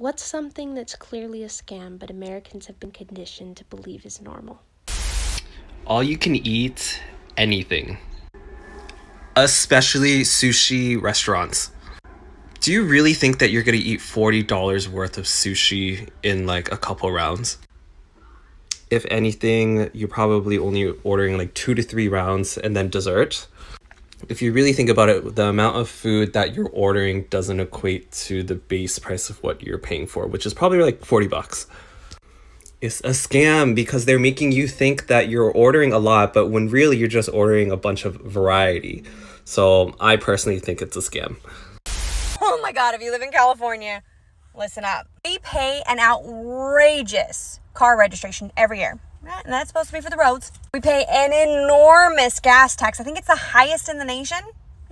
What's something that's clearly a scam but Americans have been conditioned to believe is normal? All you can eat anything, especially sushi restaurants. Do you really think that you're gonna eat $40 worth of sushi in like a couple rounds? If anything, you're probably only ordering like 2 to 3 rounds and then dessert. If you really think about it, the amount of food that you're ordering doesn't equate to the base price of what you're paying for, which is probably like $40. It's a scam because they're making you think that you're ordering a lot, but when really you're just ordering a bunch of variety. So I personally think it's a scam. Oh my God, if you live in California, listen up. We pay an outrageous car registration every year. And that's supposed to be for the roads. We pay an enormous gas tax. I think it's the highest in the nation.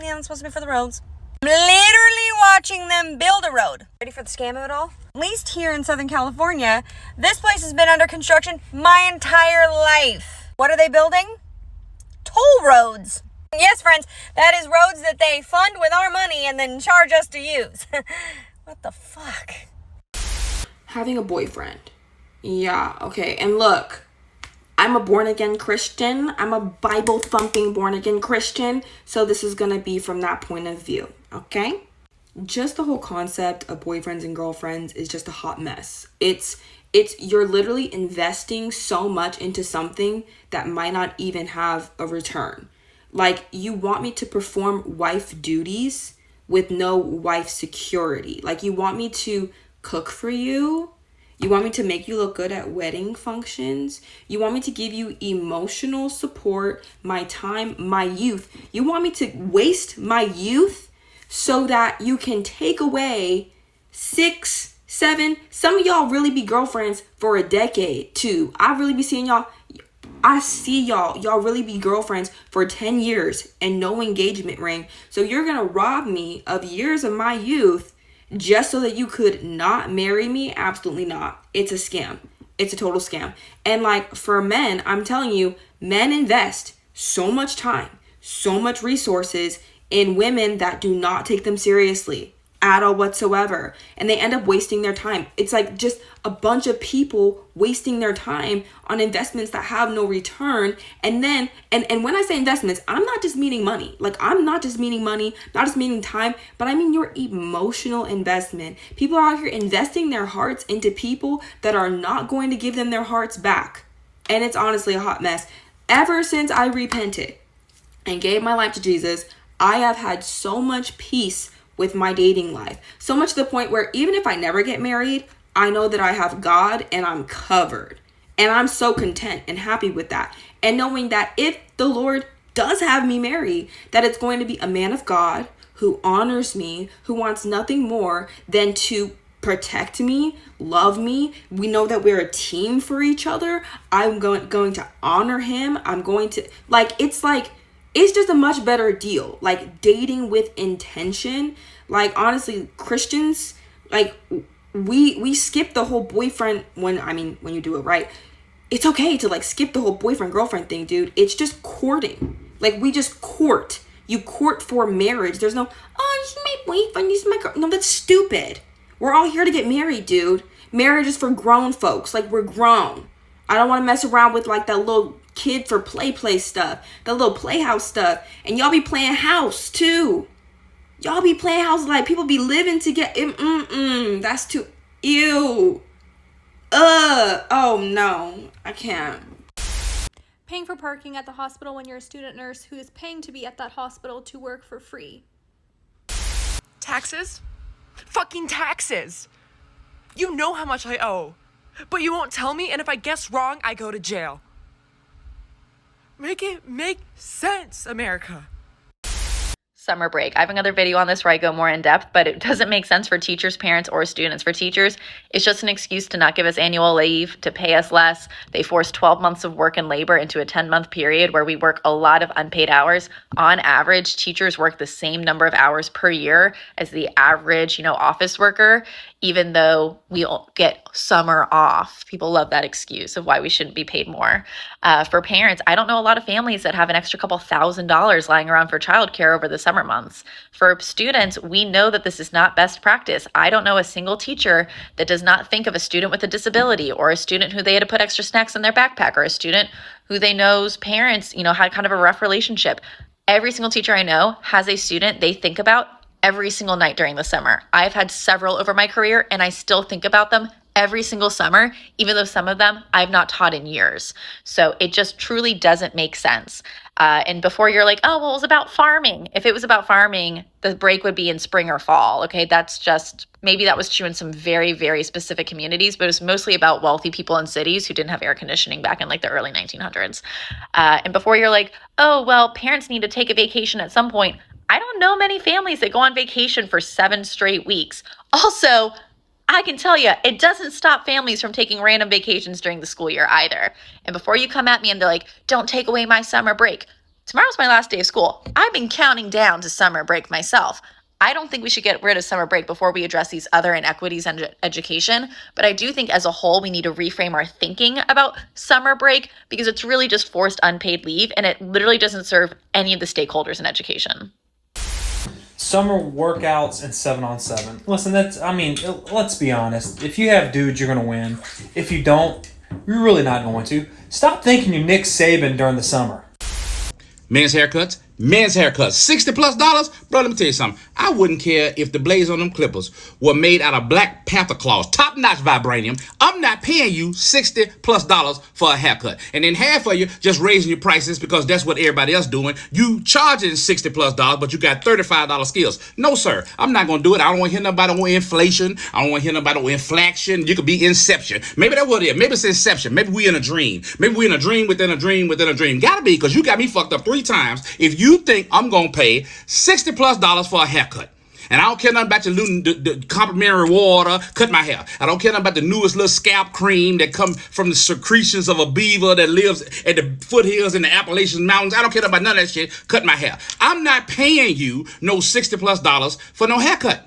Yeah, it's supposed to be for the roads. I'm literally watching them build a road. Ready for the scam of it all? At least here in Southern California, this place has been under construction my entire life. What are they building? Toll roads. Yes, friends, that is roads that they fund with our money and then charge us to use. What the fuck? Having a boyfriend. Yeah, okay. And look, I'm a born-again Christian. I'm a Bible-thumping born-again Christian. So this is going to be from that point of view, okay? Just the whole concept of boyfriends and girlfriends is just a hot mess. It's you're literally investing so much into something that might not even have a return. Like, you want me to perform wife duties with no wife security. Like, you want me to cook for you. You want me to make you look good at wedding functions. You want me to give you emotional support, my time, my youth. You want me to waste my youth so that you can take away 6, 7, some of y'all really be girlfriends for a decade too. I really be seeing y'all. I see y'all really be girlfriends for 10 years and no engagement ring. So you're going to rob me of years of my youth just so that you could not marry me? Absolutely not. It's a scam. It's a total scam. And like, for men, I'm telling you, men invest so much time, so much resources in women that do not take them seriously at all whatsoever. And they end up wasting their time. It's like just a bunch of people wasting their time on investments that have no return. And then, and when I say investments, I'm not just meaning money. Like, I'm not just meaning money, not just meaning time, but I mean your emotional investment. People are out here investing their hearts into people that are not going to give them their hearts back. And it's honestly a hot mess. Ever since I repented and gave my life to Jesus, I have had so much peace with my dating life. So much to the point where even if I never get married, I know that I have God and I'm covered. And I'm so content and happy with that. And knowing that if the Lord does have me marry, that it's going to be a man of God who honors me, who wants nothing more than to protect me, love me. We know that we're a team for each other. I'm going to honor him. I'm going to, it's just a much better deal. Like, dating with intention. Like, honestly, Christians, like, we skip the whole boyfriend when you do it right. It's okay to like skip the whole boyfriend girlfriend thing, dude. It's just courting. Like, we just court. You court for marriage. There's no, oh, this is my boyfriend, this is my girl. No, that's stupid. We're all here to get married, dude. Marriage is for grown folks. Like, we're grown. I don't want to mess around with like that little kid for play stuff, that little playhouse stuff. And y'all be playing house too. Y'all be playing house like people be living together. That's too, ew. Oh no, I can't. Paying for parking at the hospital when you're a student nurse who is paying to be at that hospital to work for free. Taxes? Fucking taxes! You know how much I owe, but you won't tell me, and if I guess wrong, I go to jail. Make it make sense, America. Summer break. I have another video on this where I go more in depth, but it doesn't make sense for teachers, parents, or students. For teachers, it's just an excuse to not give us annual leave, to pay us less. They force 12 months of work and labor into a 10-month period where we work a lot of unpaid hours. On average, teachers work the same number of hours per year as the average, office worker. even though we all get summer off. People love that excuse of why we shouldn't be paid more. For parents, I don't know a lot of families that have an extra couple $1,000s lying around for childcare over the summer months. For students, we know that this is not best practice. I don't know a single teacher that does not think of a student with a disability, or a student who they had to put extra snacks in their backpack, or a student who they know's parents, had kind of a rough relationship. Every single teacher I know has a student they think about every single night during the summer. I've had several over my career, and I still think about them every single summer, even though some of them I've not taught in years. So it just truly doesn't make sense. And before you're like, oh, well, it was about farming. If it was about farming, the break would be in spring or fall. Okay, that's just, maybe that was true in some very, very specific communities, but it was mostly about wealthy people in cities who didn't have air conditioning back in like the early 1900s. And before you're like, oh, well, parents need to take a vacation at some point. I don't know many families that go on vacation for 7 straight weeks. Also, I can tell you, it doesn't stop families from taking random vacations during the school year either. And before you come at me and they're like, don't take away my summer break. Tomorrow's my last day of school. I've been counting down to summer break myself. I don't think we should get rid of summer break before we address these other inequities in education. But I do think as a whole, we need to reframe our thinking about summer break, because it's really just forced unpaid leave, and it literally doesn't serve any of the stakeholders in education. Summer workouts and 7-on-7. Listen, let's be honest. If you have dudes, you're going to win. If you don't, you're really not going to. Stop thinking you're Nick Saban during the summer. Men's haircuts, $60+. Bro, let me tell you something. I wouldn't care if the blades on them clippers were made out of Black Panther claws, top-notch vibranium. I'm not paying you $60+ for a haircut. And then half of you just raising your prices because that's what everybody else doing. You charging $60+, but you got $35 skills. No, sir. I'm not going to do it. I don't want to hear nobody on inflation. I don't want to hear nobody on inflection. You could be Inception. Maybe that's what it is. Maybe it's Inception. Maybe we in a dream. Maybe we in a dream within a dream within a dream. Gotta be, because you got me fucked up 3 times if you think I'm going to pay $60+ for a haircut. And I don't care nothing about the complimentary water, cut my hair. I don't care nothing about the newest little scalp cream that comes from the secretions of a beaver that lives at the foothills in the Appalachian Mountains. I don't care about none of that shit. Cut my hair. I'm not paying you no $60+ for no haircut.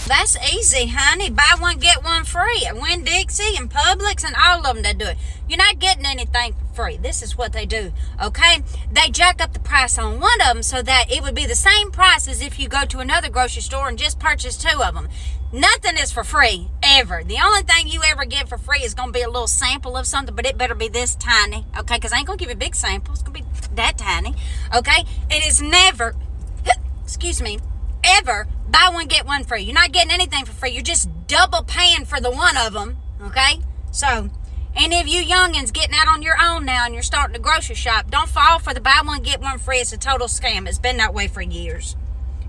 That's easy, honey. Buy one, get one free. At Winn-Dixie and Publix and all of them, they do it. You're not getting anything for free. This is what they do, okay? They jack up the price on one of them so that it would be the same price as if you go to another grocery store and just purchase 2 of them. Nothing is for free, ever. The only thing you ever get for free is going to be a little sample of something, but it better be this tiny, okay? Because I ain't going to give you a big sample. It's going to be that tiny, okay? It is never, excuse me, ever buy one, get one free. You're not getting anything for free. You're just double paying for the one of them, okay? So, any of you youngins getting out on your own now and you're starting a grocery shop, don't fall for the buy one, get one free. It's a total scam. It's been that way for years.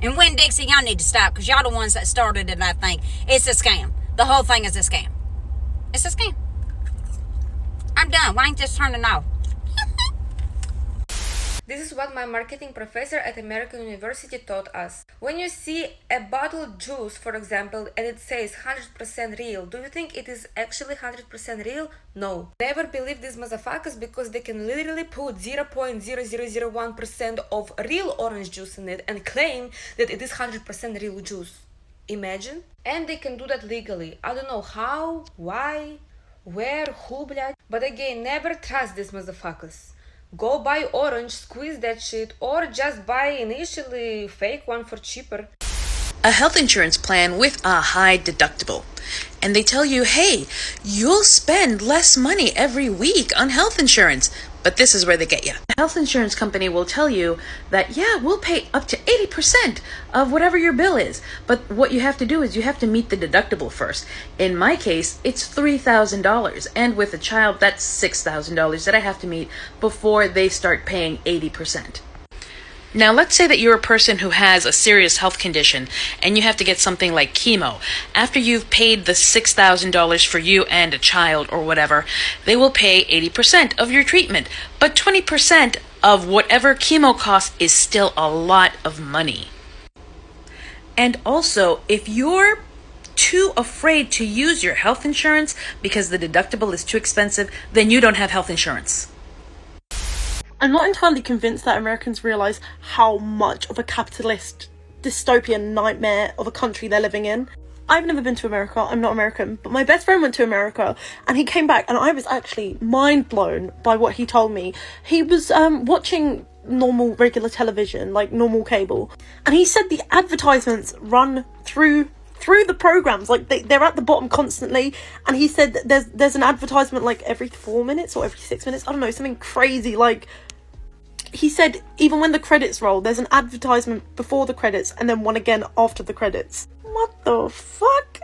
And Winn-Dixie, y'all need to stop, because y'all the ones that started it, I think. It's a scam. The whole thing is a scam. It's a scam. I'm done. Why ain't this turning off? This is what my marketing professor at American University taught us. When you see a bottled juice, for example, and it says 100% real, do you think it is actually 100% real? No. Never believe these motherfuckers, because they can literally put 0.0001% of real orange juice in it and claim that it is 100% real juice. Imagine? And they can do that legally. I don't know how, why, where, who, блядь. But again, never trust these motherfuckers. Go buy orange, squeeze that shit, or just buy initially fake one for cheaper. A health insurance plan with a high deductible. And they tell you, hey, you'll spend less money every week on health insurance. But this is where they get you. The health insurance company will tell you that, yeah, we'll pay up to 80% of whatever your bill is. But what you have to do is you have to meet the deductible first. In my case, it's $3,000. And with a child, that's $6,000 that I have to meet before they start paying 80%. Now, let's say that you're a person who has a serious health condition and you have to get something like chemo. After you've paid the $6,000 for you and a child or whatever, they will pay 80% of your treatment. But 20% of whatever chemo costs is still a lot of money. And also, if you're too afraid to use your health insurance because the deductible is too expensive, then you don't have health insurance. I'm not entirely convinced that Americans realise how much of a capitalist dystopian nightmare of a country they're living in. I've never been to America. I'm not American, but my best friend went to America and he came back and I was actually mind blown by what he told me. He was watching normal regular television, like normal cable, and he said the advertisements run through the programs, like they're at the bottom constantly, and he said that there's an advertisement like every 4 minutes or every 6 minutes, I don't know, something crazy. Like, he said even when the credits roll, there's an advertisement before the credits and then one again after the credits. What the fuck?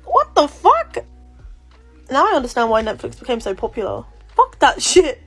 What the fuck? Now I understand why Netflix became so popular. Fuck that shit.